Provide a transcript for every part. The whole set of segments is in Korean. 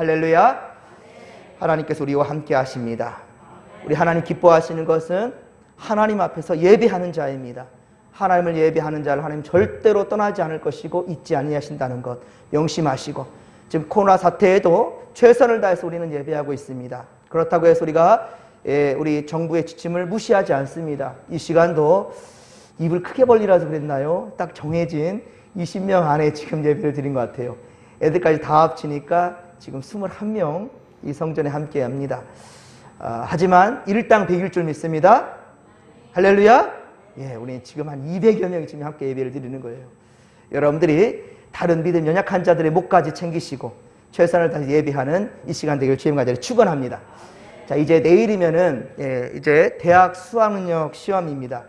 할렐루야. 하나님께서 우리와 함께 하십니다. 우리 하나님 기뻐하시는 것은 하나님 앞에서 예배하는 자입니다. 하나님을 예배하는 자를 하나님 절대로 떠나지 않을 것이고 잊지 아니하신다는 것 명심하시고, 지금 코로나 사태에도 최선을 다해서 우리는 예배하고 있습니다. 그렇다고 해서 우리가 우리 정부의 지침을 무시하지 않습니다. 이 시간도 입을 크게 벌리라서 그랬나요? 딱 정해진 20명 안에 지금 예배를 드린 것 같아요. 애들까지 다 합치니까 지금 21명 이 성전에 함께 합니다. 하지만 일당 100일 줄 믿습니다. 할렐루야. 예, 우리 지금 한 200여 명이 지금 함께 예배를 드리는 거예요. 여러분들이 다른 믿음 연약한 자들의 목까지 챙기시고 최선을 다해서 예배하는 이 시간 되길 주님 간절히 축원합니다. 자, 이제 내일이면은 이제 대학 수학능력 시험입니다.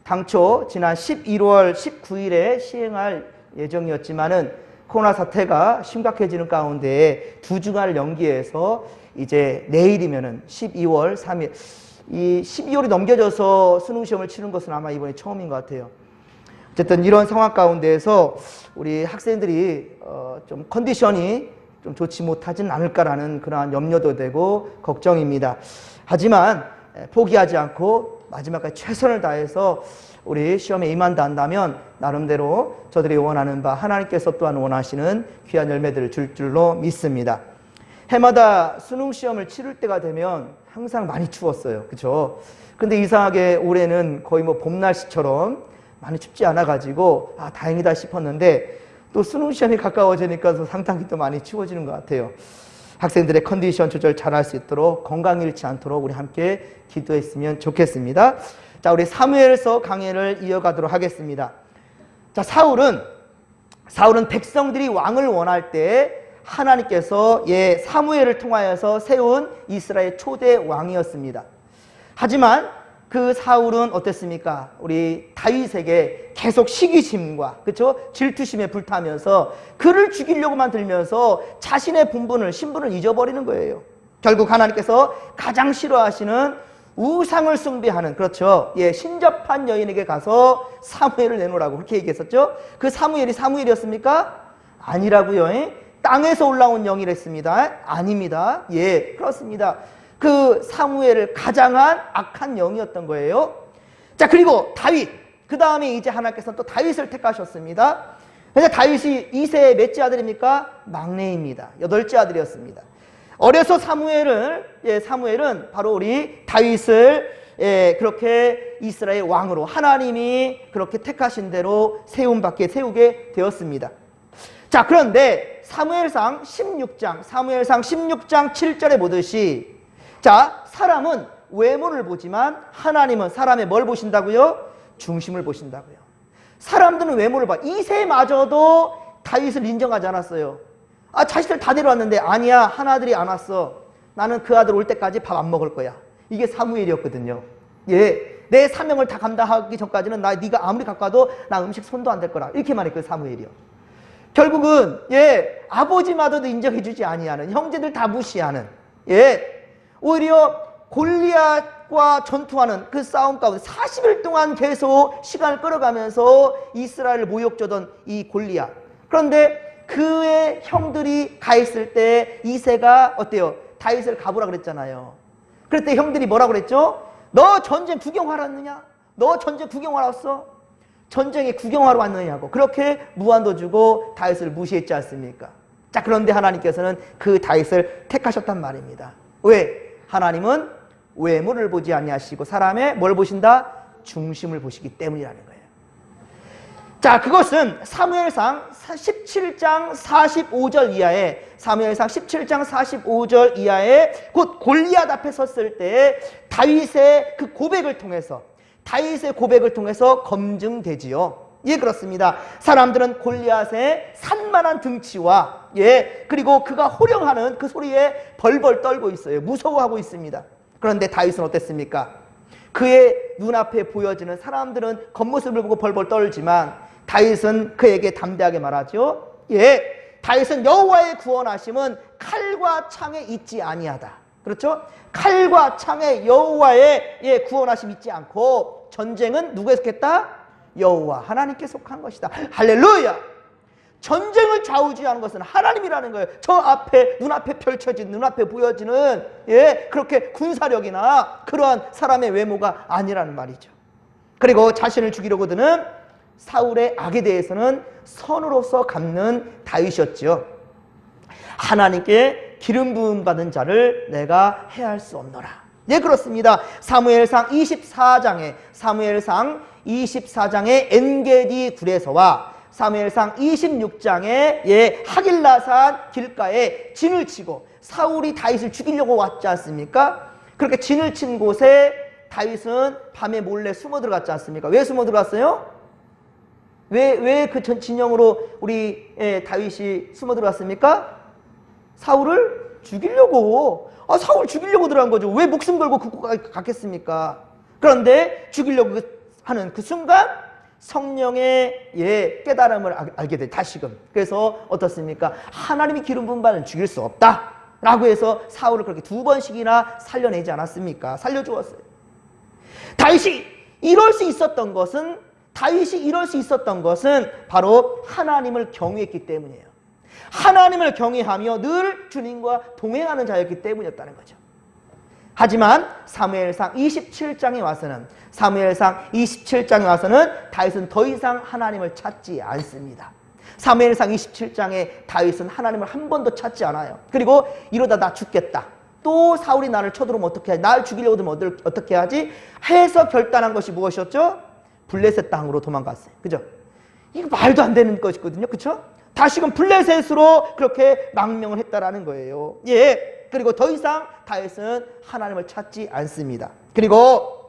당초 지난 11월 19일에 시행할 예정이었지만은 코로나 사태가 심각해지는 가운데 2주간을 연기해서 이제 내일이면은 12월 3일, 이 12월이 넘겨져서 수능 시험을 치는 것은 아마 이번이 처음인 것 같아요. 어쨌든 이런 상황 가운데에서 우리 학생들이 좀 컨디션이 좀 좋지 못하진 않을까라는 그러한 염려도 되고 걱정입니다. 하지만 포기하지 않고 마지막까지 최선을 다해서 우리 시험에 임한다 한다면 나름대로 저들이 원하는 바 하나님께서 또한 원하시는 귀한 열매들을 줄 줄로 믿습니다. 해마다 수능 시험을 치를 때가 되면 항상 많이 추웠어요. 그렇죠? 근데 이상하게 올해는 거의 뭐 봄 날씨처럼 많이 춥지 않아 가지고 다행이다 싶었는데 또 수능 시험이 가까워지니까 상당히 또 많이 추워지는 것 같아요. 학생들의 컨디션 조절 잘할 수 있도록 건강 잃지 않도록 우리 함께 기도했으면 좋겠습니다. 자, 우리 사무엘서 강해를 이어가도록 하겠습니다. 자, 사울은 백성들이 왕을 원할 때 하나님께서 사무엘을 통하여서 세운 이스라엘 초대 왕이었습니다. 하지만 그 사울은 어땠습니까? 우리 다윗에게 계속 시기심과 그렇죠? 질투심에 불타면서 그를 죽이려고만 들면서 자신의 신분을 잊어버리는 거예요. 결국 하나님께서 가장 싫어하시는 우상을 숭배하는, 그렇죠, 신접한 여인에게 가서 사무엘을 내놓으라고 그렇게 얘기했었죠. 그 사무엘이 사무엘이었습니까? 아니라고요. 땅에서 올라온 영이랬습니다. 아닙니다. 그렇습니다. 그 사무엘을 가장한 악한 영이었던 거예요. 자, 그리고 다윗, 그 다음에 이제 하나님께서는 또 다윗을 택하셨습니다. 그래서 다윗이 이세의 몇째 아들입니까? 막내입니다. 8째 아들이었습니다. 어려서 사무엘은 바로 우리 다윗을 그렇게 이스라엘 왕으로 하나님이 그렇게 택하신 대로 세우게 되었습니다. 자, 그런데 사무엘상 16장 7절에 보듯이, 자, 사람은 외모를 보지만 하나님은 사람의 뭘 보신다고요? 중심을 보신다고요. 사람들은 외모를 봐. 이새마저도 다윗을 인정하지 않았어요. 자식들 다 데려왔는데 아니야, 하나들이 안 왔어. 나는 그 아들 올 때까지 밥 안 먹을 거야. 이게 사무엘이었거든요. 내 사명을 다 감당하기 전까지는 네가 아무리 가까워도 나 음식 손도 안 댈 거라. 이렇게 말했거든요. 사무엘이요. 결국은 아버지마저도 인정해주지 아니하는, 형제들 다 무시하는, 오히려 골리앗과 전투하는 그 싸움 가운데 40일 동안 계속 시간을 끌어가면서 이스라엘을 모욕주던 이 골리앗. 그런데 그의 형들이 가 있을 때 이새가 어때요? 다윗을 가보라 그랬잖아요. 그럴 때 형들이 뭐라고 그랬죠? 너 전쟁 구경하러 왔느냐? 너 전쟁 구경하러 왔어? 전쟁에 구경하러 왔느냐고 그렇게 무한도 주고 다윗을 무시했지 않습니까? 자, 그런데 하나님께서는 그 다윗을 택하셨단 말입니다. 왜? 하나님은 외모를 보지 아니하시고 사람의 뭘 보신다? 중심을 보시기 때문이라는 거예요. 자, 그것은 사무엘상 17장 45절 이하에, 사무엘상 17장 45절 이하에 곧 골리앗 앞에 섰을 때 다윗의 그 고백을 통해서, 검증되지요. 그렇습니다. 사람들은 골리앗의 산만한 등치와 그리고 그가 호령하는 그 소리에 벌벌 떨고 있어요. 무서워하고 있습니다. 그런데 다윗은 어땠습니까? 그의 눈앞에 보여지는 사람들은 겉모습을 보고 벌벌 떨지만 다윗은 그에게 담대하게 말하죠. 다윗은 여호와의 구원하심은 칼과 창에 있지 아니하다. 그렇죠? 칼과 창에 여호와의 구원하심 있지 않고 전쟁은 누구에 속했다? 여호와 하나님께 속한 것이다. 할렐루야. 전쟁을 좌우지하는 것은 하나님이라는 거예요. 저 앞에 눈앞에 펼쳐진 눈앞에 보여지는 그렇게 군사력이나 그러한 사람의 외모가 아니라는 말이죠. 그리고 자신을 죽이려고 드는 사울의 악에 대해서는 선으로서 갚는 다윗이었죠. 하나님께 기름 부음 받은 자를 내가 해할 수 없노라. 예, 그렇습니다. 사무엘상 24장의 엔게디 굴에서와 사무엘상 26장에 하길라산 길가에 진을 치고 사울이 다윗을 죽이려고 왔지 않습니까? 그렇게 진을 친 곳에 다윗은 밤에 몰래 숨어 들어갔지 않습니까? 왜 숨어 들어갔어요? 왜 그 진영으로 우리 다윗이 숨어 들어갔습니까? 사울을 죽이려고. 사울 죽이려고 들어간 거죠. 왜 목숨 걸고 그 갔겠습니까? 그런데 죽이려고 하는 그 순간 성령의 깨달음을 알게 돼. 다시금. 그래서 어떻습니까? 하나님이 기름 부은 바는 죽일 수 없다 라고 해서 사울을 그렇게 2번씩이나 살려내지 않았습니까? 살려주었어요. 다윗이 이럴 수 있었던 것은 바로 하나님을 경외했기 때문이에요. 하나님을 경외하며 늘 주님과 동행하는 자였기 때문이었다는 거죠. 하지만 사무엘상 27장에 와서는 다윗은 더 이상 하나님을 찾지 않습니다. 사무엘상 27장에 다윗은 하나님을 한 번도 찾지 않아요. 그리고 이러다 나 죽겠다. 또 사울이 나를 쳐들어오면 어떻게 하지? 나를 죽이려고 들면 어떻게 하지? 해서 결단한 것이 무엇이었죠? 블레셋 땅으로 도망갔어요. 그죠? 이거 말도 안 되는 것이거든요. 그렇죠? 다시금 블레셋으로 그렇게 망명을 했다라는 거예요. 그리고 더 이상 다윗은 하나님을 찾지 않습니다. 그리고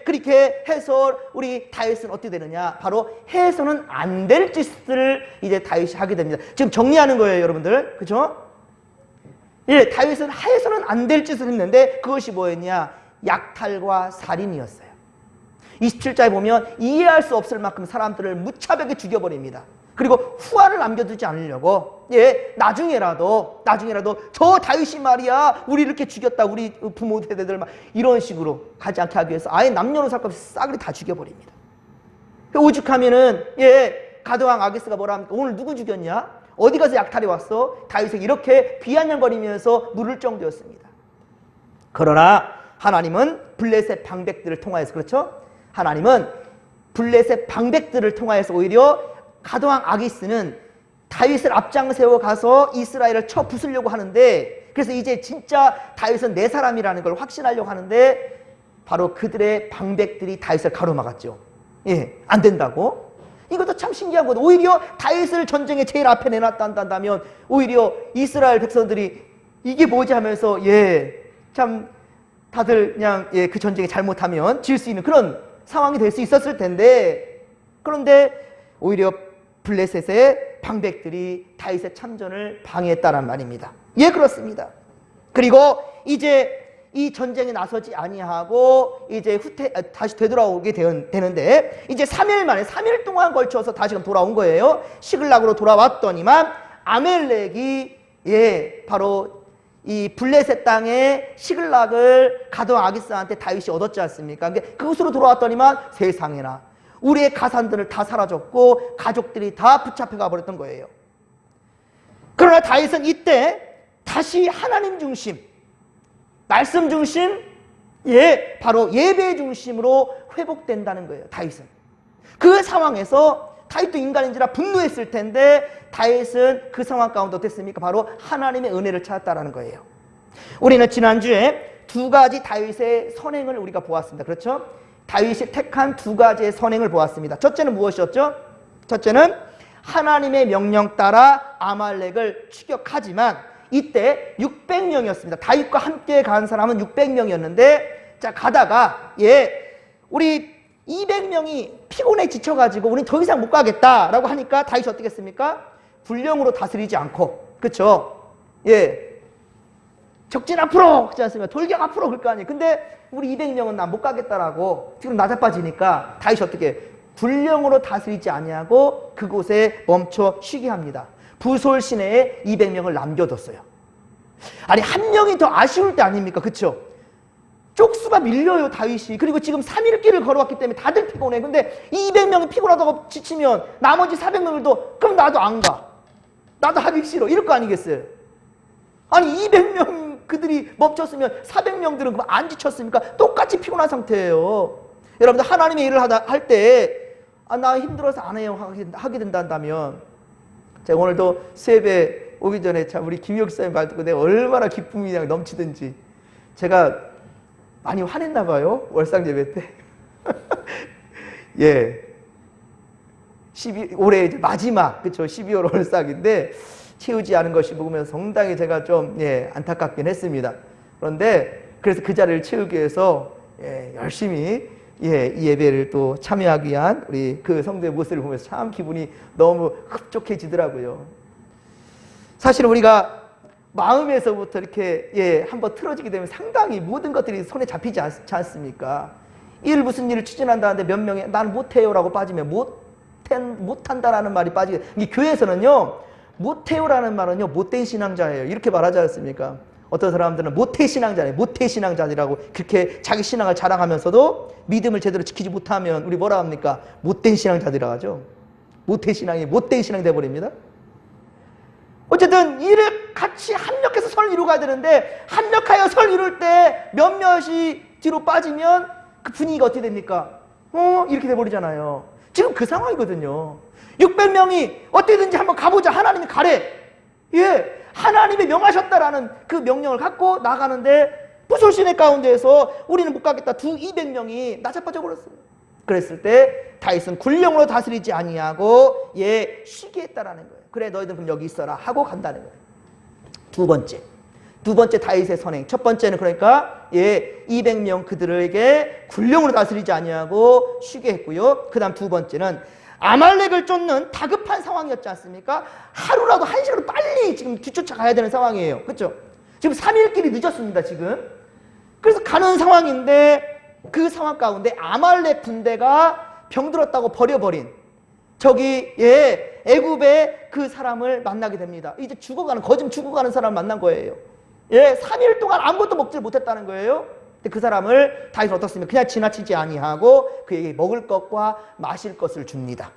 그렇게 해서 우리 다윗은 어떻게 되느냐? 바로 해서는 안 될 짓을 이제 다윗이 하게 됩니다. 지금 정리하는 거예요, 여러분들. 그죠? 다윗은 해서는 안 될 짓을 했는데 그것이 뭐였냐? 약탈과 살인이었어요. 27절에 보면 이해할 수 없을 만큼 사람들을 무차별하게 죽여버립니다. 그리고 후환을 남겨두지 않으려고 나중에라도 저 다윗이 말이야 우리 이렇게 죽였다, 우리 부모 세대들 막 이런 식으로 가지 않게 하기 위해서 아예 남녀노소 할 것 없이 싸그리 다 죽여버립니다. 오죽하면은 가드왕 아기스가 뭐라 합니까? 오늘 누구 죽였냐? 어디 가서 약탈이 왔어? 다윗에게 이렇게 비아냥거리면서 물을 정도였습니다. 그러나 하나님은 블레셋 방백들을 통하여서, 그렇죠? 하나님은 블레셋 방백들을 통하여서 오히려 가드왕 아기스는 다윗을 앞장 세워 가서 이스라엘을 쳐 부수려고 하는데, 그래서 이제 진짜 다윗은 내 사람이라는 걸 확신하려고 하는데 바로 그들의 방백들이 다윗을 가로막았죠. 안 된다고. 이것도 참 신기한 거죠. 오히려 다윗을 전쟁에 제일 앞에 내놨다면 오히려 이스라엘 백성들이 이게 뭐지 하면서 참 다들 그냥 그 전쟁에 잘못하면 질 수 있는 그런 상황이 될 수 있었을 텐데, 그런데 오히려 블레셋의 방백들이 다윗의 참전을 방해했다는 말입니다. 그렇습니다. 그리고 이제 이 전쟁에 나서지 아니하고 이제 다시 되돌아오게 되는데 이제 3일 동안 걸쳐서 다시금 돌아온 거예요. 시글락으로 돌아왔더니만 아멜렉이 바로 이 블레셋 땅의 시글락을 가드왕 아기스한테 다윗이 얻었지 않습니까? 그곳으로 돌아왔더니만 세상에나 우리의 가산들을 다 사라졌고 가족들이 다 붙잡혀가 버렸던 거예요. 그러나 다윗은 이때 다시 하나님 중심, 말씀 중심, 바로 예배 중심으로 회복된다는 거예요. 다윗은 그 상황에서 다윗도 인간인지라 분노했을 텐데 다윗은 그 상황 가운데 어땠습니까? 바로 하나님의 은혜를 찾았다는 거예요. 우리는 지난주에 두 가지 다윗의 선행을 우리가 보았습니다. 그렇죠? 다윗이 택한 두 가지의 선행을 보았습니다. 첫째는 무엇이었죠? 첫째는 하나님의 명령 따라 아말렉을 추격하지만 이때 600명이었습니다. 다윗과 함께 간 사람은 600명이었는데 자 가다가 우리 200명이 피곤해 지쳐가지고 우린 더 이상 못 가겠다라고 하니까 다윗이 어떻게 했습니까? 군령으로 다스리지 않고, 그렇죠? 적진 앞으로 그렇지 않습니까? 돌격 앞으로 그럴 거 아니에요. 근데 우리 200명은 나 못 가겠다라고 지금 나자빠지니까 다윗이 어떻게 군령으로 다스리지 아니하고 그곳에 멈춰 쉬게 합니다. 부솔 시내에 200명을 남겨뒀어요. 아니 한 명이 더 아쉬울 때 아닙니까? 그렇죠? 쪽수가 밀려요 다윗이. 그리고 지금 3일 길을 걸어왔기 때문에 다들 피곤해. 근데 200명이 피곤하다고 지치면 나머지 400명들도 그럼 나도 안 가. 나도 하기 싫어. 이럴 거 아니겠어요? 아니 200명 그들이 멈췄으면 400명들은 그럼 안 지쳤습니까? 똑같이 피곤한 상태예요. 여러분들 하나님의 일을 할 때 나 힘들어서 안 해요 하게 된다면, 제가 오늘도 세배 오기 전에 참 우리 김혁 사님 말 듣고 내가 얼마나 기쁨이 그냥 넘치든지, 제가 많이 화냈나 봐요 월상 예배 때. 예, 올해 이제 마지막, 그쵸, 12월 월삭인데 채우지 않은 것이 보면서 상당히 제가 좀 안타깝긴 했습니다. 그런데 그래서 그 자리를 채우기 위해서 열심히 이 예배를 또 참여하기 위한 우리 그 성도의 모습을 보면서 참 기분이 너무 흡족해지더라고요. 사실 우리가 마음에서부터 이렇게 한번 틀어지게 되면 상당히 모든 것들이 손에 잡히지 않습니까? 무슨 일을 추진한다는데 몇 명이 나는 못해요라고 빠지면 못한다라는 말이 빠지게, 이게 교회에서는요 못해요라는 말은요 못된 신앙자예요 이렇게 말하지 않습니까? 어떤 사람들은 모태신앙자네, 모태신앙자라고 그렇게 자기 신앙을 자랑하면서도 믿음을 제대로 지키지 못하면 우리 뭐라 합니까? 못된 신앙자들이라고 하죠. 모태신앙이 못된 신앙이 되어버립니다. 어쨌든 일을 같이 합력해서 선을 이루어가야 되는데, 합력하여 선을 이룰 때 몇몇이 뒤로 빠지면 그 분위기가 어떻게 됩니까? 이렇게 돼버리잖아요. 지금 그 상황이거든요. 600명이 어떻게든지 한번 가보자. 하나님이 가래. 하나님이 명하셨다라는 그 명령을 갖고 나가는데 부솔시내 가운데에서 우리는 못 가겠다. 200명이 나자빠져 버렸어요. 그랬을 때 다윗은 군령으로 다스리지 아니하고 쉬게 했다라는 거예요. 그래 너희들 그럼 여기 있어라 하고 간다는 거예요. 두 번째 다윗의 선행. 첫 번째는 그러니까 200명 그들에게 군령으로 다스리지 아니하고 쉬게 했고요. 그 다음 두 번째는 아말렉을 쫓는 다급한 상황이었지 않습니까? 하루라도 1시간도 빨리 지금 뒤쫓아가야 되는 상황이에요. 그렇죠? 지금 3일길이 늦었습니다. 지금. 그래서 가는 상황인데 그 상황 가운데 아말렉 군대가 병들었다고 버려버린 저기 애굽의 그 사람을 만나게 됩니다. 이제 거짓 죽어가는 사람을 만난 거예요. 3일 동안 아무것도 먹지를 못했다는 거예요. 근데 그 사람을 다윗은 어떻습니까? 그냥 지나치지 아니하고 그에게 먹을 것과 마실 것을 줍니다.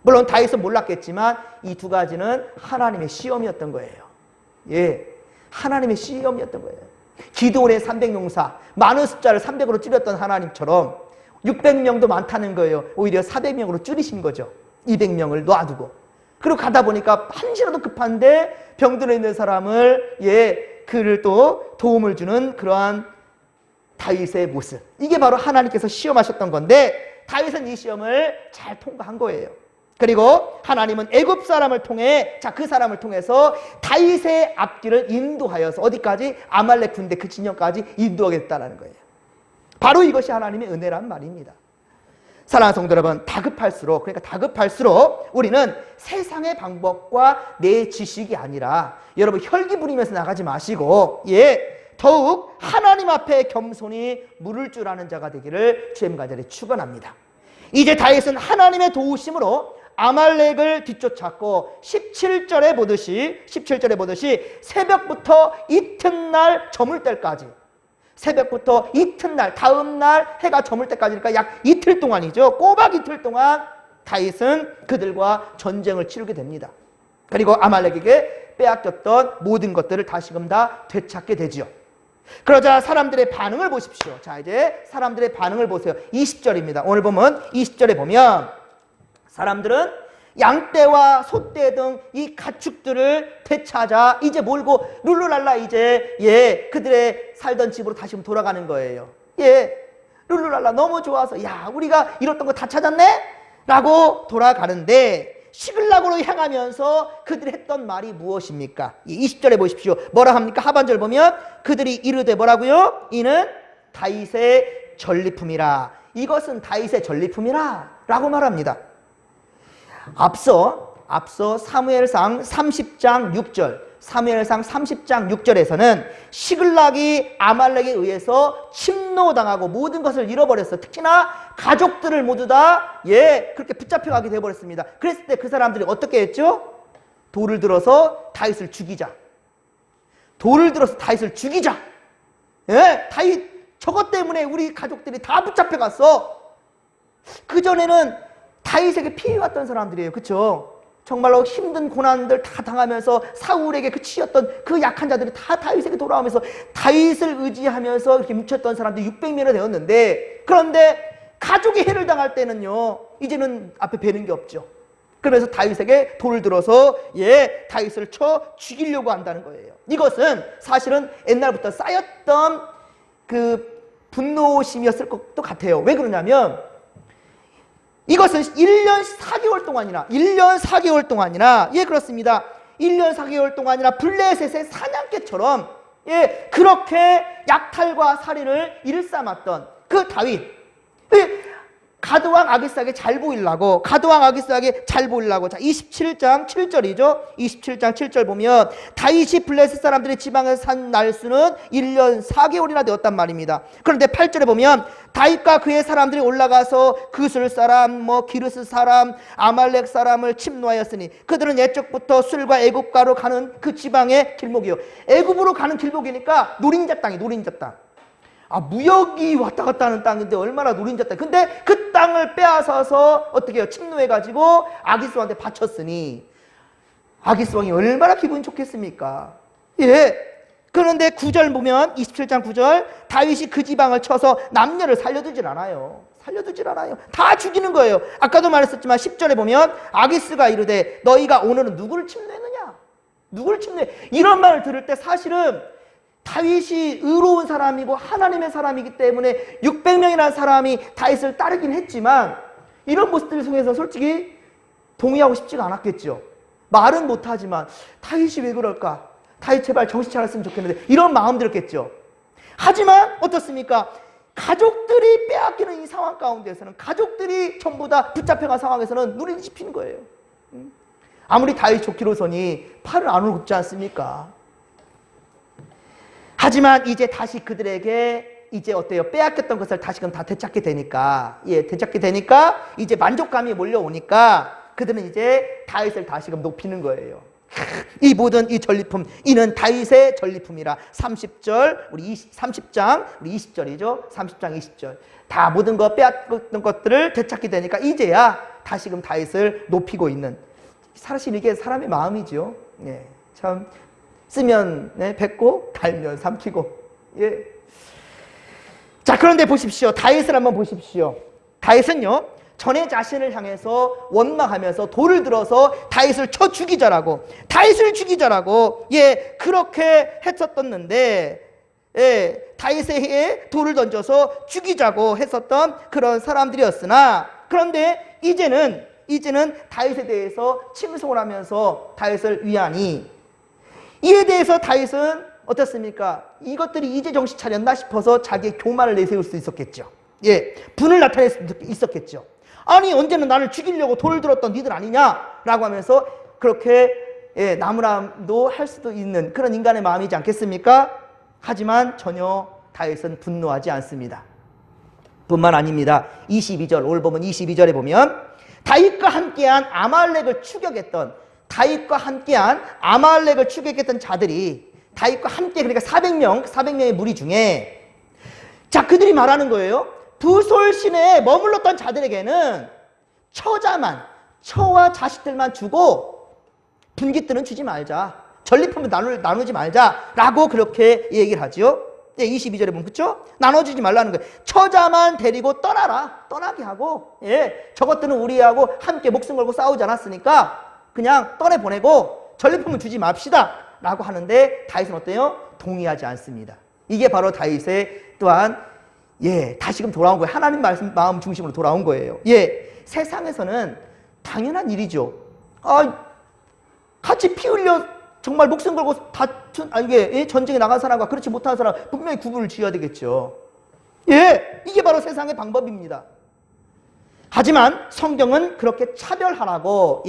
물론 다윗은 몰랐겠지만 이 두 가지는 하나님의 시험이었던 거예요. 하나님의 시험이었던 거예요. 기드온의 300용사, 많은 숫자를 300으로 줄였던 하나님처럼 600명도 많다는 거예요. 오히려 400명으로 줄이신 거죠. 200명을 놔두고. 그리고 가다 보니까 한시라도 급한데 병들어 있는 사람을 그를 또 도움을 주는 그러한 다윗의 모습. 이게 바로 하나님께서 시험하셨던 건데 다윗은 이 시험을 잘 통과한 거예요. 그리고 하나님은 애굽 사람을 통해 그 사람을 통해서 다윗의 앞길을 인도하여서 어디까지? 아말렉 군대 그 진영까지 인도하겠다는 거예요. 바로 이것이 하나님의 은혜란 말입니다. 사랑하는 성도 여러분, 다급할수록 우리는 세상의 방법과 내 지식이 아니라 여러분 혈기 부리면서 나가지 마시고 더욱 하나님 앞에 겸손히 물을 줄 아는 자가 되기를 주의 간절히 축원합니다. 이제 다윗은 하나님의 도우심으로 아말렉을 뒤쫓았고 17절에 보듯이 새벽부터 이튿날 저물 때까지, 새벽부터 이튿날 다음날 해가 저물 때까지니까 약 이틀 동안이죠. 꼬박 이틀 동안 다윗은 그들과 전쟁을 치르게 됩니다. 그리고 아말렉에게 빼앗겼던 모든 것들을 다시금 다 되찾게 되지요. 그러자 사람들의 반응을 보십시오. 자, 이제 사람들의 반응을 보세요. 20절입니다. 오늘 보면 20절에 보면 사람들은 양떼와 소떼 등 이 가축들을 되찾아 이제 몰고 룰루랄라 이제 그들의 살던 집으로 다시 돌아가는 거예요. 룰루랄라 너무 좋아서 우리가 잃었던 거 다 찾았네? 라고 돌아가는데 시글락으로 향하면서 그들이 했던 말이 무엇입니까? 20절에 보십시오. 뭐라 합니까? 하반절 보면 그들이 이르되 뭐라고요? 이는 다윗의 전리품이라. 이것은 다윗의 전리품이라 라고 말합니다. 앞서 사무엘상 30장 6절에서는 시글락이 아말렉에 의해서 침노당하고 모든 것을 잃어버렸어. 특히나 가족들을 모두 다 그렇게 붙잡혀가게 되어버렸습니다. 그랬을 때 그 사람들이 어떻게 했죠? 돌을 들어서 다윗을 죽이자. 다윗 저것 때문에 우리 가족들이 다 붙잡혀갔어. 그전에는 다윗에게 피해왔던 사람들이에요. 그렇죠? 정말로 힘든 고난들 다 당하면서 사울에게 그 치였던 그 약한 자들이 다 다윗에게 돌아오면서 다윗을 의지하면서 이렇게 묻혔던 사람들이 600명이나 되었는데, 그런데 가족이 해를 당할 때는요, 이제는 앞에 뵈는 게 없죠. 그래서 다윗에게 돌을 들어서 다윗을 쳐 죽이려고 한다는 거예요. 이것은 사실은 옛날부터 쌓였던 그 분노심이었을 것도 같아요. 왜 그러냐면 이것은 1년 4개월 동안이나 그렇습니다. 1년 4개월 동안이나 블레셋의 사냥개처럼 그렇게 약탈과 살인을 일삼았던 그 다윗, 가드왕 아기스에게 잘 보이려고, 자, 27장 7절이죠. 27장 7절 보면 다윗이 블레셋 사람들의 지방에서 산 날수는 1년 4개월이나 되었단 말입니다. 그런데 8절에 보면 다윗과 그의 사람들이 올라가서 그술 사람, 기르스 사람, 아말렉 사람을 침노하였으니 그들은 옛적부터 술과 애굽가로 가는 그 지방의 길목이요. 애굽으로 가는 길목이니까 노린자 땅이 노린자 땅. 무역이 왔다 갔다 하는 땅인데 얼마나 노린자 땅. 근데 그 땅을 빼앗아서 어떻게 해요? 침노해가지고 아기스 왕한테 바쳤으니 아기스 왕이 얼마나 기분이 좋겠습니까? 그런데 9절 보면 27장 9절 다윗이 그 지방을 쳐서 남녀를 살려두질 않아요. 다 죽이는 거예요. 아까도 말했었지만 10절에 보면 아기스가 이르되 너희가 오늘은 누구를 침노했느냐? 이런 말을 들을 때 사실은 다윗이 의로운 사람이고 하나님의 사람이기 때문에 600명이라는 사람이 다윗을 따르긴 했지만 이런 모습들 속에서 솔직히 동의하고 싶지가 않았겠죠. 말은 못하지만 다윗이 왜 그럴까? 다윗 제발 정신 차렸으면 좋겠는데 이런 마음 들었겠죠. 하지만 어떻습니까? 가족들이 빼앗기는 이 상황 가운데서는, 가족들이 전부 다 붙잡혀간 상황에서는 눈이 뒤집히는 거예요. 아무리 다윗이 좋기로서니 팔을 안 굽지 않습니까? 하지만 이제 다시 그들에게 이제 어때요? 빼앗겼던 것을 다시금 다 되찾게 되니까, 이제 만족감이 몰려오니까 그들은 이제 다윗을 다시금 높이는 거예요. 이 모든 이 전리품, 이는 다윗의 전리품이라. 30절, 30장, 우리 20절이죠. 30장 20절. 다 모든 거 빼앗겼던 것들을 되찾게 되니까 이제야 다시금 다윗을 높이고 있는. 사실 이게 사람의 마음이죠. 참. 쓰면 뱉고 달면 삼키고. 자, 그런데 보십시오. 다윗을 한번 보십시오. 다윗은요 전에 자신을 향해서 원망하면서 돌을 들어서 다윗을 쳐 죽이자라고, 그렇게 했었었는데, 다윗에게 돌을 던져서 죽이자고 했었던 그런 사람들이었으나, 그런데 이제는 다윗에 대해서 칭송을 하면서 다윗을 위하니, 이에 대해서 다윗은 어떻습니까? 이것들이 이제 정신 차렸나 싶어서 자기의 교만을 내세울 수 있었겠죠. 분을 나타낼 수 있었겠죠. 아니 언제는 나를 죽이려고 돌을 들었던 니들 아니냐라고 하면서 그렇게 나무람도 할 수도 있는 그런 인간의 마음이지 않겠습니까? 하지만 전혀 다윗은 분노하지 않습니다. 뿐만 아닙니다. 22절, 오늘 보면 22절에 보면 다윗과 함께한 아말렉을 추격했던 자들이 다윗과 함께, 그러니까 400명의 무리 중에, 자, 그들이 말하는 거예요. 부솔 시내에 머물렀던 자들에게는 처와 자식들만 주고 분깃들은 주지 말자, 전리품을 나누지 말자라고 그렇게 얘기를 하죠. 22절에 보면, 그렇죠? 나눠주지 말라는 거예요. 처자만 데리고 떠나게 하고, 저것들은 우리하고 함께 목숨 걸고 싸우지 않았으니까 그냥 떠내보내고 전리품을 주지 맙시다 라고 하는데, 다윗은 어때요? 동의하지 않습니다. 이게 바로 다윗의 또한 다시금 돌아온 거예요. 하나님 말씀 마음 중심으로 돌아온 거예요. 세상에서는 당연한 일이죠. 같이 피 흘려 정말 목숨 걸고 전쟁에 나간 사람과 그렇지 못한 사람 분명히 구분을 지어야 되겠죠. 이게 바로 세상의 방법입니다. 하지만 성경은 그렇게 차별하라고,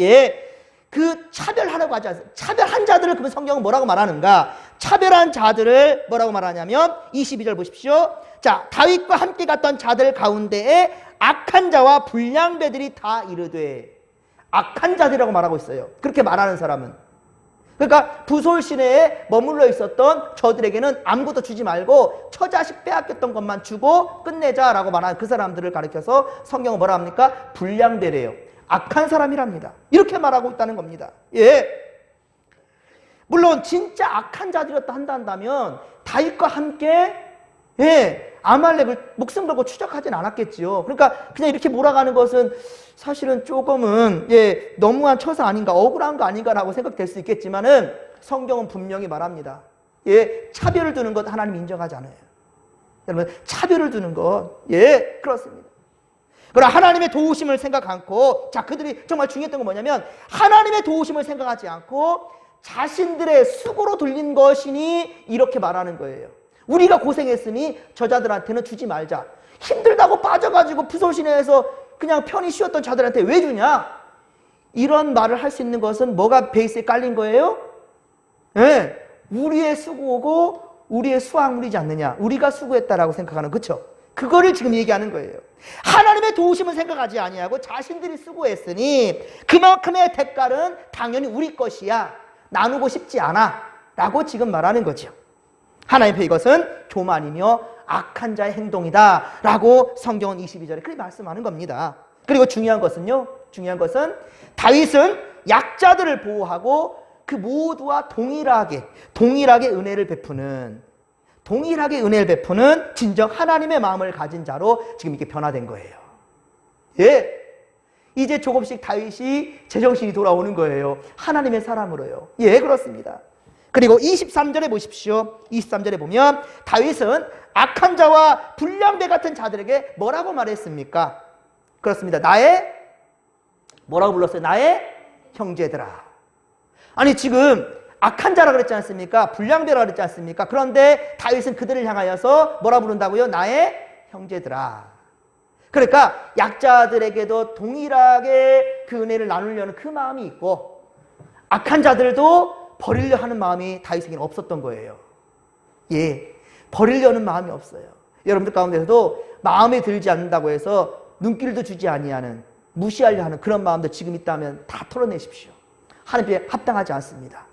그 차별하라고 하지 않습니다. 차별한 자들을 그러면 성경은 뭐라고 말하는가? 차별한 자들을 뭐라고 말하냐면 22절 보십시오. 자, 다윗과 함께 갔던 자들 가운데에 악한 자와 불량배들이 다 이르되, 악한 자들이라고 말하고 있어요. 그렇게 말하는 사람은, 그러니까 부솔 시내에 머물러 있었던 저들에게는 아무것도 주지 말고 처자식 빼앗겼던 것만 주고 끝내자라고 말하는 그 사람들을 가리켜서 성경은 뭐라 합니까? 불량배래요. 악한 사람이랍니다. 이렇게 말하고 있다는 겁니다. 예. 물론 진짜 악한 자들이었다 한다면 다윗과 함께 아말렉을 목숨 걸고 추적하진 않았겠지요. 그러니까 그냥 이렇게 몰아가는 것은 사실은 조금은 너무한 처사 아닌가, 억울한 거 아닌가라고 생각될 수 있겠지만은 성경은 분명히 말합니다. 차별을 두는 것 하나님 인정하지 않아요. 여러분, 차별을 두는 것, 그렇습니다. 그러나 하나님의 도우심을 생각 않고, 자, 그들이 정말 중요했던 건 뭐냐면 하나님의 도우심을 생각하지 않고 자신들의 수고로 돌린 것이니 이렇게 말하는 거예요. 우리가 고생했으니 저자들한테는 주지 말자. 힘들다고 빠져가지고 부솔시내에서 그냥 편히 쉬었던 자들한테 왜 주냐? 이런 말을 할 수 있는 것은 뭐가 베이스에 깔린 거예요? 우리의 수고고 우리의 수확물이지 않느냐. 우리가 수고했다라고 생각하는, 그렇죠? 그거를 지금 얘기하는 거예요. 하나님의 도우심을 생각하지 아니하고 자신들이 수고했으니 그만큼의 대가는 당연히 우리 것이야. 나누고 싶지 않아 라고 지금 말하는 거죠. 하나님 앞에 이것은 교만이며 악한 자의 행동이다 라고 성경은 22절에 그렇게 말씀하는 겁니다. 그리고 중요한 것은 다윗은 약자들을 보호하고 그 모두와 동일하게 은혜를 베푸는 진정 하나님의 마음을 가진 자로 지금 이렇게 변화된 거예요. 이제 조금씩 다윗이 제정신이 돌아오는 거예요. 하나님의 사람으로요. 그렇습니다. 그리고 23절에 보십시오. 23절에 보면 다윗은 악한 자와 불량배 같은 자들에게 뭐라고 말했습니까? 그렇습니다. 뭐라고 불렀어요? 나의 형제들아. 아니, 지금 악한 자라 그랬지 않습니까? 불량배라 그랬지 않습니까? 그런데 다윗은 그들을 향하여서 뭐라 부른다고요? 나의 형제들아. 그러니까 약자들에게도 동일하게 그 은혜를 나누려는 그 마음이 있고 악한 자들도 버리려 하는 마음이 다윗에게는 없었던 거예요. 버리려는 마음이 없어요. 여러분들 가운데서도 마음에 들지 않는다고 해서 눈길도 주지 아니하는, 무시하려 하는 그런 마음도 지금 있다면 다 털어내십시오. 하나님께 합당하지 않습니다.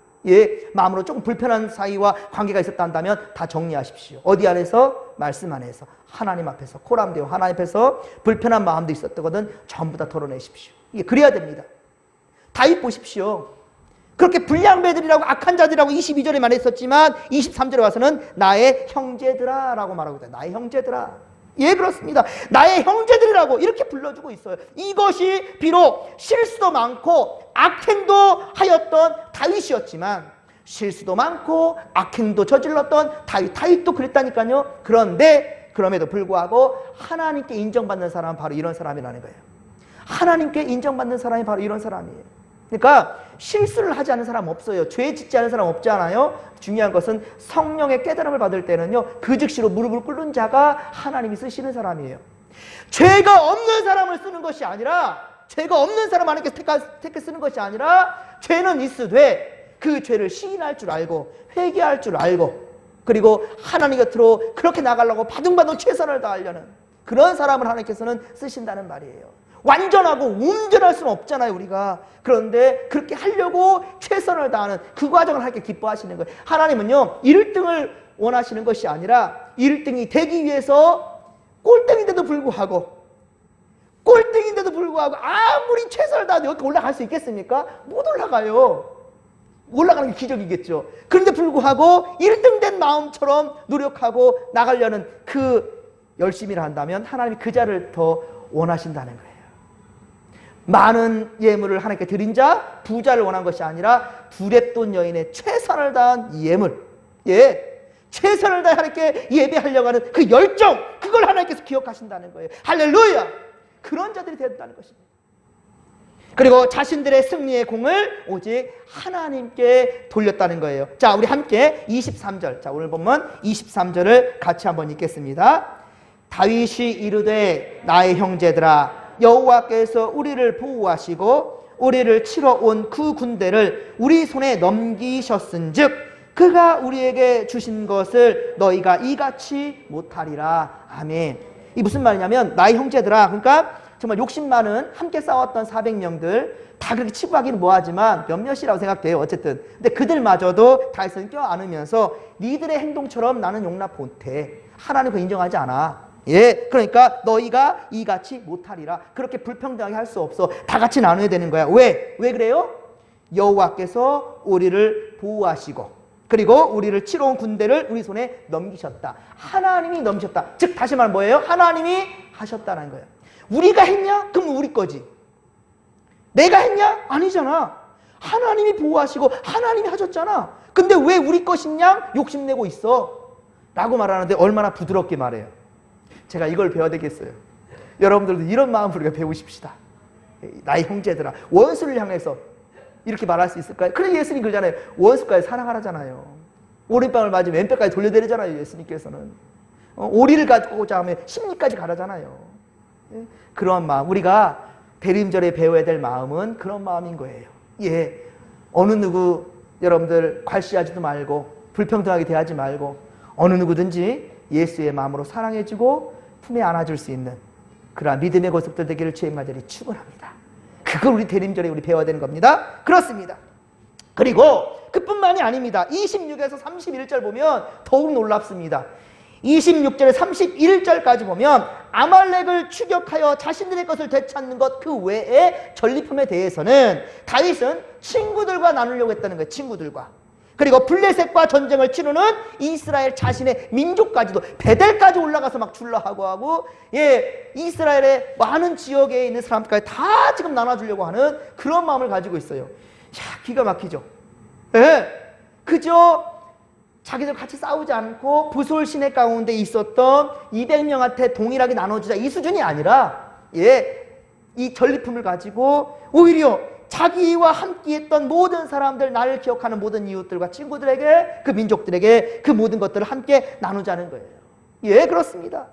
마음으로 조금 불편한 사이와 관계가 있었다 한다면 다 정리하십시오. 어디 안에서? 말씀 안에서, 하나님 앞에서, 코람되어 하나님 앞에서 불편한 마음도 있었거든 전부 다 털어내십시오. 이게 그래야 됩니다. 다윗 보십시오. 그렇게 불량배들이라고 악한 자들이라고 22절에 말했었지만 23절에 와서는 나의 형제들아 라고 말하고 있다. 나의 형제들아. 그렇습니다. 나의 형제들이라고 이렇게 불러주고 있어요. 이것이 비록 실수도 많고 악행도 하였던 다윗이었지만, 실수도 많고 악행도 저질렀던 다윗도 그랬다니까요. 그런데 그럼에도 불구하고 하나님께 인정받는 사람은 바로 이런 사람이라는 거예요. 하나님께 인정받는 사람이 바로 이런 사람이에요. 그러니까 실수를 하지 않은 사람 없어요. 죄 짓지 않은 사람 없잖아요. 중요한 것은 성령의 깨달음을 받을 때는요, 그 즉시로 무릎을 꿇는 자가 하나님이 쓰시는 사람이에요. 죄가 없는 사람을 쓰는 것이 아니라, 죄가 없는 사람 하나님께서 택해 쓰는 것이 아니라, 죄는 있으되 그 죄를 시인할 줄 알고 회개할 줄 알고 그리고 하나님 곁으로 그렇게 나가려고 바둥바둥 최선을 다하려는 그런 사람을 하나님께서는 쓰신다는 말이에요. 완전하고 온전할 수는 없잖아요, 우리가. 그런데 그렇게 하려고 최선을 다하는 그 과정을 하나님께 기뻐하시는 거예요. 하나님은요, 1등을 원하시는 것이 아니라 1등이 되기 위해서 꼴등인데도 불구하고 아무리 최선을 다해도 여기 올라갈 수 있겠습니까? 못 올라가요. 올라가는 게 기적이겠죠. 그런데 불구하고 1등 된 마음처럼 노력하고 나가려는 그 열심히를 한다면 하나님이 그 자를 더 원하신다는 거예요. 많은 예물을 하나님께 드린 자, 부자를 원한 것이 아니라 두렙돈 여인의 최선을 다한 예물, 최선을 다해 하나님께 예배하려고 하는 그 열정, 그걸 하나님께서 기억하신다는 거예요. 할렐루야! 그런 자들이 되었다는 것입니다. 그리고 자신들의 승리의 공을 오직 하나님께 돌렸다는 거예요. 자, 우리 함께 23절, 자, 오늘 보면 23절을 같이 한번 읽겠습니다. 다윗이 이르되 나의 형제들아, 여호와께서 우리를 보호하시고 우리를 치러 온 그 군대를 우리 손에 넘기셨은즉 그가 우리에게 주신 것을 너희가 이같이 못하리라. 아멘. 이 무슨 말이냐면, 나의 형제들아, 그러니까 정말 욕심 많은 함께 싸웠던 400명들 다 그렇게 치고 가기는 뭐하지만 몇몇이라고 생각돼요. 어쨌든 근데 그들마저도 다윗은 껴안으면서 니들의 행동처럼 나는 용납 못해. 하나님 그거 인정하지 않아. 예, 그러니까 너희가 이같이 못하리라. 그렇게 불평등하게 할 수 없어. 다 같이 나눠야 되는 거야. 왜? 왜 그래요? 여호와께서 우리를 보호하시고 그리고 우리를 치러 온 군대를 우리 손에 넘기셨다. 하나님이 넘기셨다. 즉 다시 말하면 뭐예요? 하나님이 하셨다는 거예요. 우리가 했냐? 그럼 우리 거지. 내가 했냐? 아니잖아. 하나님이 보호하시고 하나님이 하셨잖아. 근데 왜 우리 것이냐? 욕심내고 있어. 라고 말하는데 얼마나 부드럽게 말해요. 제가 이걸 배워야 되겠어요. 여러분들도 이런 마음을 우리가 배우십시다. 나의 형제들아, 원수를 향해서 이렇게 말할 수 있을까요? 그래 예수님 그러잖아요. 원수까지 사랑하라잖아요. 오른뺨을 맞으면 왼뺨까지 돌려드리잖아요. 예수님께서는. 오리를 갖고자 하면 십리까지 가라잖아요. 그런 마음, 우리가 대림절에 배워야 될 마음은 그런 마음인 거예요. 예, 어느 누구 여러분들 괄시하지도 말고 불평등하게 대하지 말고 어느 누구든지 예수의 마음으로 사랑해주고 품에 안아줄 수 있는 그러한 믿음의 고속들 되기를 주의 간절히 축원합니다. 그걸 우리 대림절에 우리 배워야 되는 겁니다. 그렇습니다. 그리고 그뿐만이 아닙니다. 26에서 31절 보면 더욱 놀랍습니다. 26절에 31절까지 보면 아말렉을 추격하여 자신들의 것을 되찾는 것 그 외에 전리품에 대해서는 다윗은 친구들과 나누려고 했다는 거예요. 친구들과. 그리고 블레셋과 전쟁을 치르는 이스라엘 자신의 민족까지도 베델까지 올라가서 막 출라하고 하고 예, 이스라엘의 많은 지역에 있는 사람들까지 다 지금 나눠주려고 하는 그런 마음을 가지고 있어요. 야, 기가 막히죠. 예, 그저 자기들 같이 싸우지 않고 부솔 시내 가운데 있었던 200명한테 동일하게 나눠주자 이 수준이 아니라 예, 이 전리품을 가지고 오히려 자기와 함께했던 모든 사람들, 나를 기억하는 모든 이웃들과 친구들에게 그 민족들에게 그 모든 것들을 함께 나누자는 거예요. 예, 그렇습니다.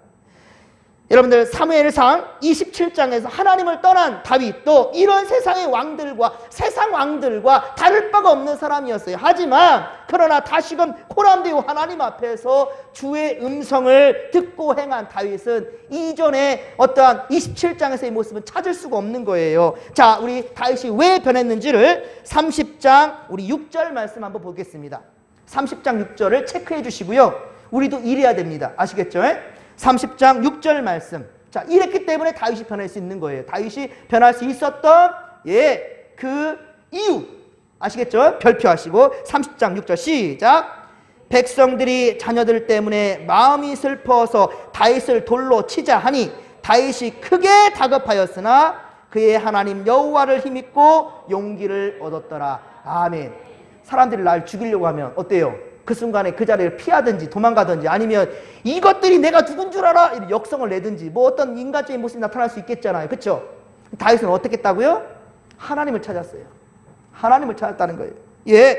여러분들 사무엘상 27장에서 하나님을 떠난 다윗도 이런 세상의 왕들과 세상 왕들과 다를 바가 없는 사람이었어요. 하지만 그러나 다시금 코람되고 하나님 앞에서 주의 음성을 듣고 행한 다윗은 이전에 어떠한 27장에서의 모습은 찾을 수가 없는 거예요. 자, 우리 다윗이 왜 변했는지를 30장 우리 6절 말씀 한번 보겠습니다. 30장 6절을 체크해 주시고요. 우리도 이래야 됩니다. 아시겠죠? 30장 6절 말씀. 자, 이랬기 때문에 다윗이 변할 수 있는 거예요. 다윗이 변할 수 있었던 예, 그 이유 아시겠죠? 별표하시고 30장 6절 시작. 백성들이 자녀들 때문에 마음이 슬퍼서 다윗을 돌로 치자 하니 다윗이 크게 다급하였으나 그의 하나님 여호와를 힘입고 용기를 얻었더라. 아멘. 사람들이 날 죽이려고 하면 어때요? 그 순간에 그 자리를 피하든지 도망가든지 아니면 이것들이 내가 누군 줄 알아? 역성을 내든지 뭐 어떤 인간적인 모습이 나타날 수 있겠잖아요. 그렇죠? 다윗은 어떻게 했다고요? 하나님을 찾았어요. 하나님을 찾았다는 거예요. 예,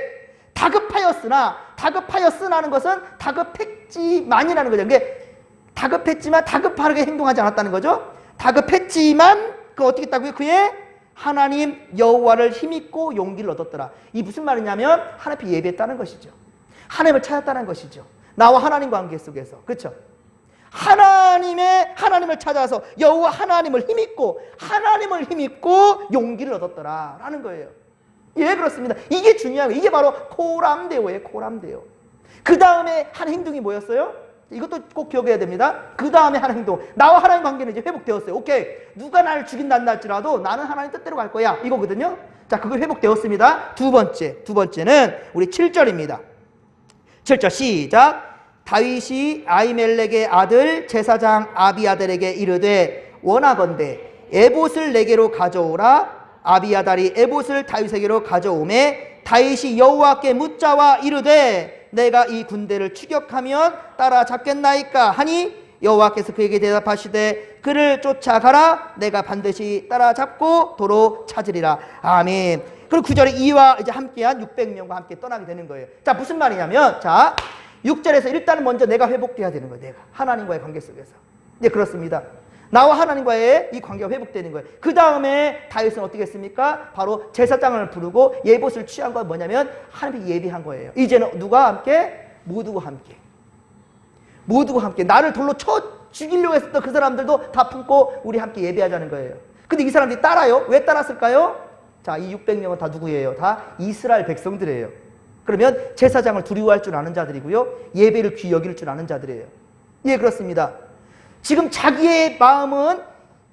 다급하였으나는 것은 다급했지만이라는 거죠. 그게 다급했지만 다급하게 행동하지 않았다는 거죠. 다급했지만 그 어떻게 했다고요? 그의 하나님 여호와를 힘입고 용기를 얻었더라. 이 무슨 말이냐면 하나님 앞에 예배했다는 것이죠. 하나님을 찾았다는 것이죠. 나와 하나님 관계 속에서. 그렇죠? 하나님을 찾아서 여호와 하나님을 힘입고 용기를 얻었더라 라는 거예요. 예, 그렇습니다. 이게 중요한 거예요. 이게 바로 코람데오예요. 코람데오. 그 다음에 한 행동이 뭐였어요? 이것도 꼭 기억해야 됩니다. 그 다음에 한 행동. 나와 하나님 관계는 이제 회복되었어요. 오케이. 누가 나를 죽인다 할지라도 나는 하나님 뜻대로 갈 거야. 이거거든요. 자, 그거 회복되었습니다. 두 번째는 우리 7절입니다. 7절 시작. 다윗이 아히멜렉의 아들 제사장 아비아달에게 이르되 원하건대 에봇을 내게로 가져오라. 아비아달이 에봇을 다윗에게로 가져오매 다윗이 여호와께 묻자와 이르되 내가 이 군대를 추격하면 따라잡겠나이까 하니 여호와께서 그에게 대답하시되 그를 쫓아가라. 내가 반드시 따라잡고 도로 찾으리라. 아멘. 그리고 9절에 이와 이제 함께한 600명과 함께 떠나게 되는 거예요. 자, 무슨 말이냐면, 자, 6절에서 일단은 먼저 내가 회복돼야 되는 거예요. 내가. 하나님과의 관계 속에서. 네, 그렇습니다. 나와 하나님과의 이 관계가 회복되는 거예요. 그 다음에 다윗은 어떻게 했습니까? 바로 제사장을 부르고 예봇을 취한 건 뭐냐면 하나님께 예비한 거예요. 이제는 누가 함께? 모두가 함께. 모두가 함께. 나를 돌로 쳐 죽이려고 했었던 그 사람들도 다 품고 우리 함께 예배하자는 거예요. 근데 이 사람들이 따라요? 왜 따랐을까요? 자, 이 600명은 다 누구예요? 다 이스라엘 백성들이에요. 그러면 제사장을 두려워할 줄 아는 자들이고요. 예배를 귀히 여길 줄 아는 자들이에요. 예, 그렇습니다. 지금 자기의 마음은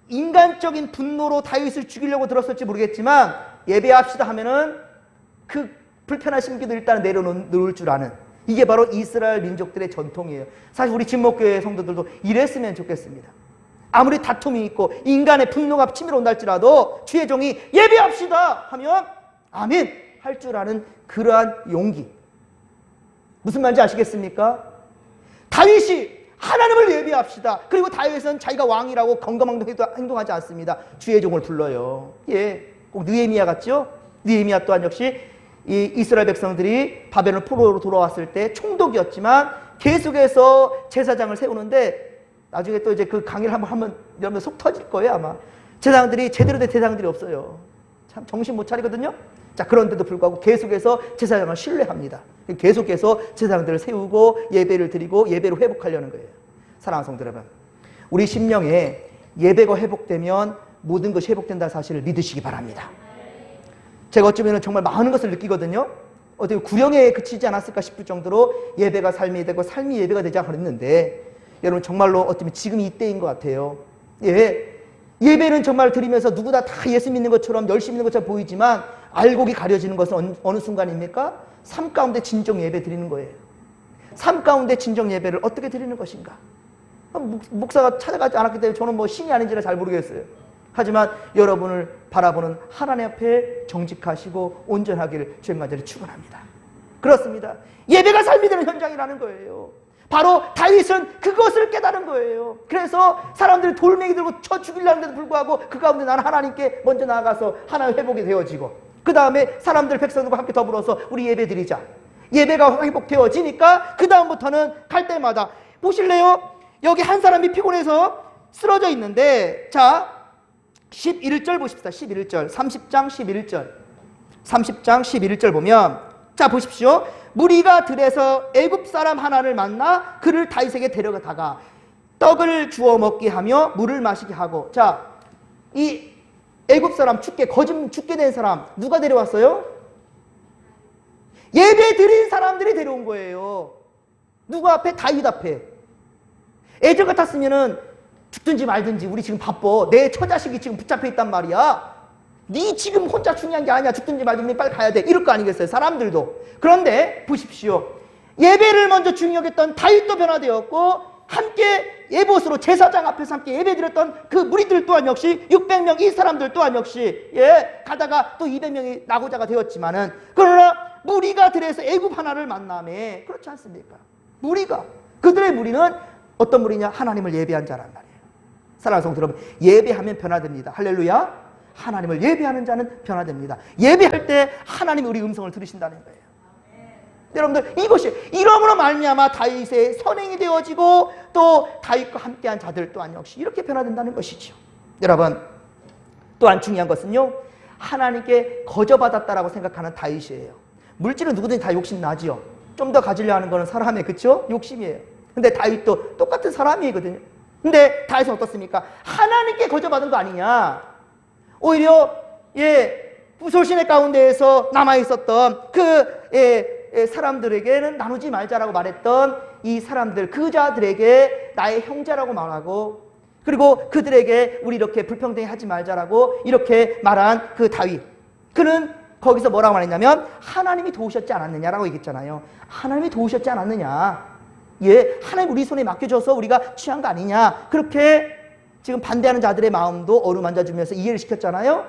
인간적인 분노로 다윗을 죽이려고 들었을지 모르겠지만 예배합시다 하면은 그 불편한 심기도 일단 내려놓을 줄 아는, 이게 바로 이스라엘 민족들의 전통이에요. 사실 우리 진목교회 성도들도 이랬으면 좋겠습니다. 아무리 다툼이 있고 인간의 분노가 치밀어 온다 할지라도 주의 종이 예배합시다 하면 아멘 할 줄 아는 그러한 용기. 무슨 말인지 아시겠습니까? 다윗이 하나님을 예배합시다. 그리고 다윗은 자기가 왕이라고 건강하게 행동하지 않습니다. 주의 종을 불러요. 예, 꼭 느헤미야 같죠? 느헤미야 또한 역시 이 이스라엘 백성들이 바벨론 포로로 돌아왔을 때 총독이었지만 계속해서 제사장을 세우는데 나중에 또 이제 그 강의를 한번 하면 여러분 속 터질 거예요 아마. 제사장들이 제대로 된 제사장들이 없어요. 참 정신 못 차리거든요. 자, 그런데도 불구하고 계속해서 제사장을 신뢰합니다. 계속해서 제사장들을 세우고 예배를 드리고 예배로 회복하려는 거예요. 사랑하는 성도 여러분, 우리 심령에 예배가 회복되면 모든 것이 회복된다는 사실을 믿으시기 바랍니다. 제가 어쩌면 정말 많은 것을 느끼거든요. 어떻게 구령에 그치지 않았을까 싶을 정도로 예배가 삶이 되고 삶이 예배가 되지 않았는데 여러분 정말로 어쩌면 지금 이때인 것 같아요. 예배는 정말 드리면서 누구나 다 예수 믿는 것처럼 열심히 있는 것처럼 보이지만 알곡이 가려지는 것은 어느 순간입니까? 삶 가운데 진정 예배 드리는 거예요. 삶 가운데 진정 예배를 어떻게 드리는 것인가? 목사가 찾아가지 않았기 때문에 저는 뭐 신이 아닌지는 잘 모르겠어요. 하지만 여러분을 바라보는 하나님 앞에 정직하시고 온전하기를 주님과자리 축원합니다. 그렇습니다. 예배가 삶이 되는 현장이라는 거예요. 바로 다윗은 그것을 깨달은 거예요. 그래서 사람들이 돌멩이 들고 쳐 죽이려는데도 불구하고 그 가운데 나는 하나님께 먼저 나아가서 하나님 회복이 되어지고 그 다음에 사람들 백성들과 함께 더불어서 우리 예배 드리자. 예배가 회복되어지니까 그 다음부터는 갈 때마다 보실래요? 여기 한 사람이 피곤해서 쓰러져 있는데 자 11절 보십시다. 11절 30장 11절 30장 11절 보면 자 보십시오. 무리가 들에서 애굽 사람 하나를 만나 그를 다윗에게 데려다가 떡을 주워 먹게 하며 물을 마시게 하고 자 이 애굽 사람 죽게 된 사람 누가 데려왔어요? 예배 드린 사람들이 데려온 거예요. 누구 앞에? 다윗 앞에. 예전 같았으면은 죽든지 말든지 우리 지금 바빠. 내 처자식이 지금 붙잡혀 있단 말이야. 네 지금 혼자 중요한 게 아니야. 죽든지 말든지 빨리 가야 돼. 이럴 거 아니겠어요? 사람들도. 그런데 보십시오. 예배를 먼저 중요했던 다윗도 변화되었고 함께 예봇으로 제사장 앞에서 함께 예배드렸던 그 무리들 또한 역시 600명 이 사람들 또한 역시 가다가 또 200명이 나고자가 되었지만은 그러나 무리가 들에서 애굽 하나를 만나매 그렇지 않습니까? 그들의 무리는 어떤 무리냐? 하나님을 예배한 자란 말이에요. 사랑하는 성도 여러분, 예배하면 변화됩니다. 할렐루야. 하나님을 예배하는 자는 변화됩니다. 예배할 때 하나님이 우리 음성을 들으신다는 거예요. 여러분들 이것이 이러므로 말미암아 다윗의 선행이 되어지고 또 다윗과 함께한 자들 또한 역시 이렇게 변화된다는 것이죠. 여러분 또한 중요한 것은요 하나님께 거저받았다라고 생각하는 다윗이에요. 물질은 누구든지 다 욕심나지요. 좀 더 가지려 하는 거는 사람의 그쵸? 욕심이에요. 근데 다윗도 똑같은 사람이거든요. 근데 다윗은 어떻습니까? 하나님께 거저받은 거 아니냐. 오히려 부솔신의 가운데에서 남아있었던 사람들에게는 나누지 말자라고 말했던 이 사람들 그 자들에게 나의 형제라고 말하고 그리고 그들에게 우리 이렇게 불평등히 하지 말자라고 이렇게 말한 그 다윗 그는 거기서 뭐라고 말했냐면 하나님이 도우셨지 않았느냐라고 얘기했잖아요. 하나님이 도우셨지 않았느냐. 하나님 우리 손에 맡겨줘서 우리가 취한 거 아니냐. 그렇게 지금 반대하는 자들의 마음도 어루만져주면서 이해를 시켰잖아요.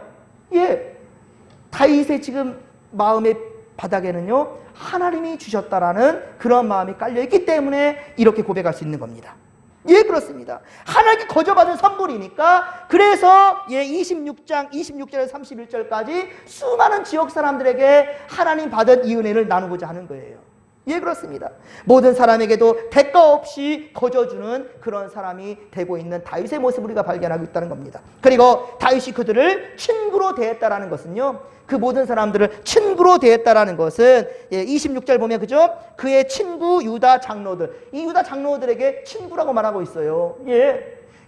다윗의 지금 마음의 바닥에는요 하나님이 주셨다라는 그런 마음이 깔려있기 때문에 이렇게 고백할 수 있는 겁니다. 그렇습니다. 하나님께 거저받은 선물이니까 그래서 26장 26절에서 31절까지 수많은 지역 사람들에게 하나님 받은 이 은혜를 나누고자 하는 거예요. 그렇습니다. 모든 사람에게도 대가 없이 거저주는 그런 사람이 되고 있는 다윗의 모습을 우리가 발견하고 있다는 겁니다. 그리고 다윗이 그들을 친구로 대했다라는 것은요 그 모든 사람들을 친구로 대했다라는 것은 26절 보면 그죠? 그의 친구 유다 장로들 이 유다 장로들에게 친구라고 말하고 있어요.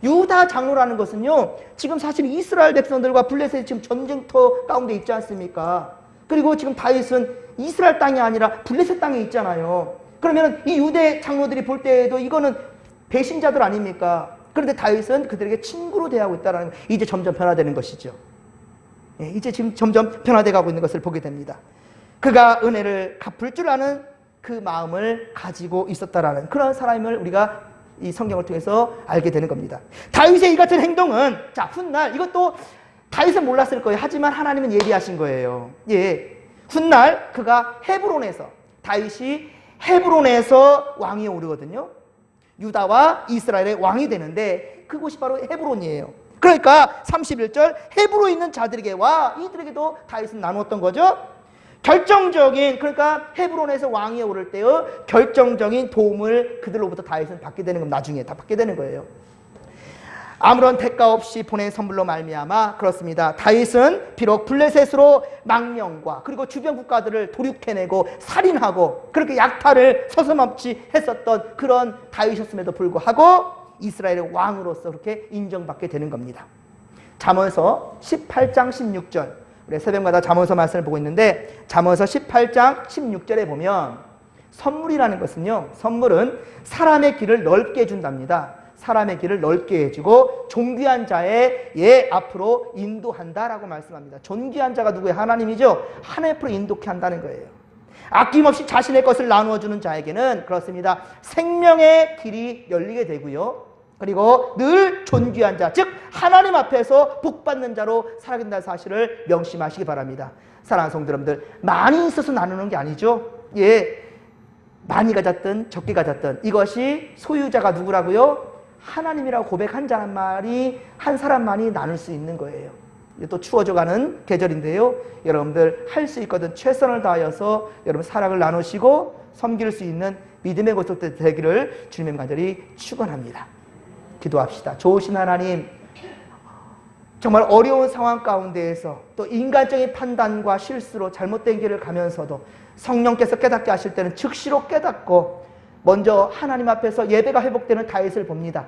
유다 장로라는 것은요 지금 사실 이스라엘 백성들과 블레셋이 지금 전쟁터 가운데 있지 않습니까? 그리고 지금 다윗은 이스라엘 땅이 아니라 블레셋 땅에 있잖아요. 그러면 이 유대 장로들이 볼 때에도 이거는 배신자들 아닙니까? 그런데 다윗은 그들에게 친구로 대하고 있다는 이제 점점 변화되는 것이죠. 이제 지금 점점 변화돼 가고 있는 것을 보게 됩니다. 그가 은혜를 갚을 줄 아는 그 마음을 가지고 있었다라는 그런 사람을 우리가 이 성경을 통해서 알게 되는 겁니다. 다윗의 이 같은 행동은 자 훗날 이것도 다윗은 몰랐을 거예요. 하지만 하나님은 예비하신 거예요. 훗날 그가 다윗이 헤브론에서 왕위에 오르거든요. 유다와 이스라엘의 왕이 되는데 그곳이 바로 헤브론이에요. 그러니까 31절 헤브론에 있는 자들에게와 이들에게도 다윗은 나누었던 거죠. 그러니까 헤브론에서 왕위에 오를 때의 결정적인 도움을 그들로부터 다윗은 받게 되는 건 나중에 다 받게 되는 거예요. 아무런 대가 없이 보낸 선물로 말미암아 그렇습니다. 다윗은 비록 블레셋으로 망령과 그리고 주변 국가들을 도륙해내고 살인하고 그렇게 약탈을 서슴없이 했었던 그런 다윗이었음에도 불구하고 이스라엘의 왕으로서 그렇게 인정받게 되는 겁니다. 잠언서 18장 16절 우리 새벽마다 잠언서 말씀을 보고 있는데 잠언서 18장 16절에 보면 선물이라는 선물은 사람의 길을 넓게 해준답니다. 사람의 길을 넓게 해주고 존귀한 자의 앞으로 인도한다라고 말씀합니다. 존귀한 자가 누구예요? 하나님이죠. 하나님 앞으로 인도케 한다는 거예요. 아낌없이 자신의 것을 나누어주는 자에게는 그렇습니다. 생명의 길이 열리게 되고요. 그리고 늘 존귀한 자, 즉 하나님 앞에서 복받는 자로 살아간다는 사실을 명심하시기 바랍니다. 사랑하는 성도 여러분들, 많이 있어서 나누는 게 아니죠. 많이 가졌든 적게 가졌든 이것이 소유자가 누구라고요? 하나님이라고 고백한 자만이 한 사람만이 나눌 수 있는 거예요. 또 추워져가는 계절인데요. 여러분들 할 수 있거든 최선을 다하여서 여러분 사랑을 나누시고 섬길 수 있는 믿음의 고속들 되기를 주님의 간절히 축원합니다. 기도합시다. 좋으신 하나님, 정말 어려운 상황 가운데에서 또 인간적인 판단과 실수로 잘못된 길을 가면서도 성령께서 깨닫게 하실 때는 즉시로 깨닫고 먼저 하나님 앞에서 예배가 회복되는 다윗을 봅니다.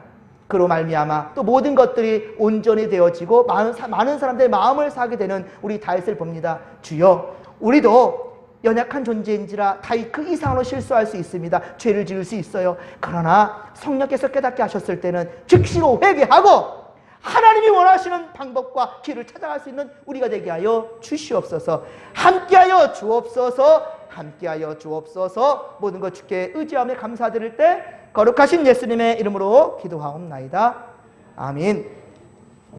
그로 말미암아 또 모든 것들이 온전히 되어지고 많은 사람들의 마음을 사게 되는 우리 다윗을 봅니다. 주여, 우리도 연약한 존재인지라 다윗 그 이상으로 실수할 수 있습니다. 죄를 지을 수 있어요. 그러나 성령께서 깨닫게 하셨을 때는 즉시로 회개하고 하나님이 원하시는 방법과 길을 찾아갈 수 있는 우리가 되게 하여 주시옵소서. 함께하여 주옵소서. 모든 것 주께 의지하며 감사드릴 때 거룩하신 예수님의 이름으로 기도하옵나이다. 아멘.